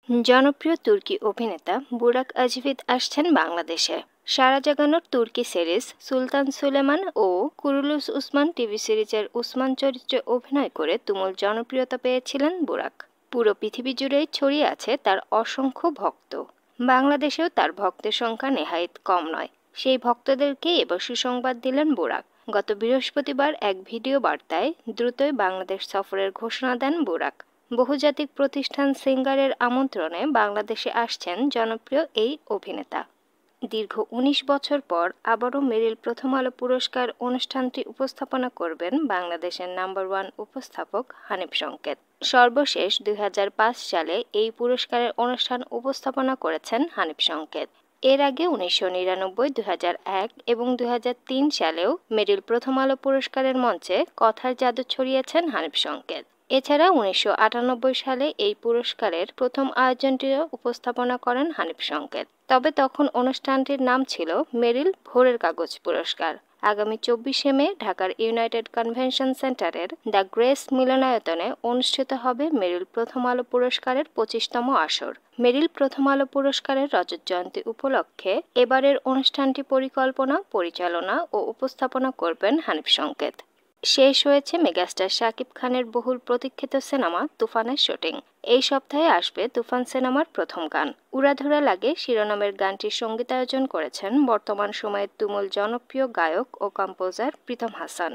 জনপ্রিয় তুর্কি অভিনেতা বুরাক অজভিদ আসছেন বাংলাদেশে। সারা জাগানোর তুর্কি সিরিজ সুলতান সুলেমান ও কুরুলুস উসমান টিভি সিরিজের উসমান চরিত্রে অভিনয় করে তুমুল জনপ্রিয়তা পেয়েছিলেন বুরাক। পুরো পৃথিবী জুড়েই ছড়িয়ে আছে তার অসংখ্য ভক্ত। বাংলাদেশেও তার ভক্তের সংখ্যা নেহায়েত কম নয়। সেই ভক্তদেরকে এবার সুসংবাদ দিলেন বুরাক। গত বৃহস্পতিবার এক ভিডিও বার্তায় দ্রুতই বাংলাদেশ সফরের ঘোষণা দেন বুরাক। বহুজাতিক প্রতিষ্ঠান সিঙ্গারের আমন্ত্রণে বাংলাদেশে আসছেন জনপ্রিয় এই অভিনেতা। দীর্ঘ ১৯ বছর পর আবারও মেরিল প্রথম আলো পুরস্কার অনুষ্ঠানটি উপস্থাপনা করবেন বাংলাদেশের নাম্বার ১ উপস্থাপক হানিফ সংকেত। সর্বশেষ ২০০৫ সালে এই পুরস্কারের অনুষ্ঠান উপস্থাপনা করেছেন হানিফ সংকেত। এর আগে ১৯৯৯, ২০০১ এবং ২০০৩ সালেও মেরিল প্রথম আলো পুরস্কারের মঞ্চে কথার জাদু ছড়িয়েছেন হানিফ সংকেত। এছাড়া ১৯৯৮ সালে এই পুরস্কারের প্রথম আয়োজনটিও উপস্থাপনা করেন হানিফ সংকেত। তবে তখন অনুষ্ঠানটির নাম ছিল মেরিল ভোরের কাগজ পুরস্কার। আগামী ২৪শে মে ঢাকার ইউনাইটেড কনভেনশন সেন্টারের দ্য গ্রেস মিলনায়তনে অনুষ্ঠিত হবে মেরিল প্রথম আলো পুরস্কারের ২৫তম আসর। মেরিল প্রথম আলো পুরস্কারের রজত জয়ন্তী উপলক্ষে এবারের অনুষ্ঠানটি পরিকল্পনা, পরিচালনা ও উপস্থাপনা করবেন হানিফ সংকেত। শেষ হয়েছে মেগাস্টার শাকিব খানের বহুল প্রতীক্ষিত সিনেমা তুফানের শুটিং। এই সপ্তাহে আসবে তুফান সিনেমার প্রথম গান। উড়াধুরা লাগে শিরোনামের গানটির সঙ্গীতায়োজন করেছেন বর্তমান সময়ের তুমুল জনপ্রিয় গায়ক ও কম্পোজার প্রীতম হাসান।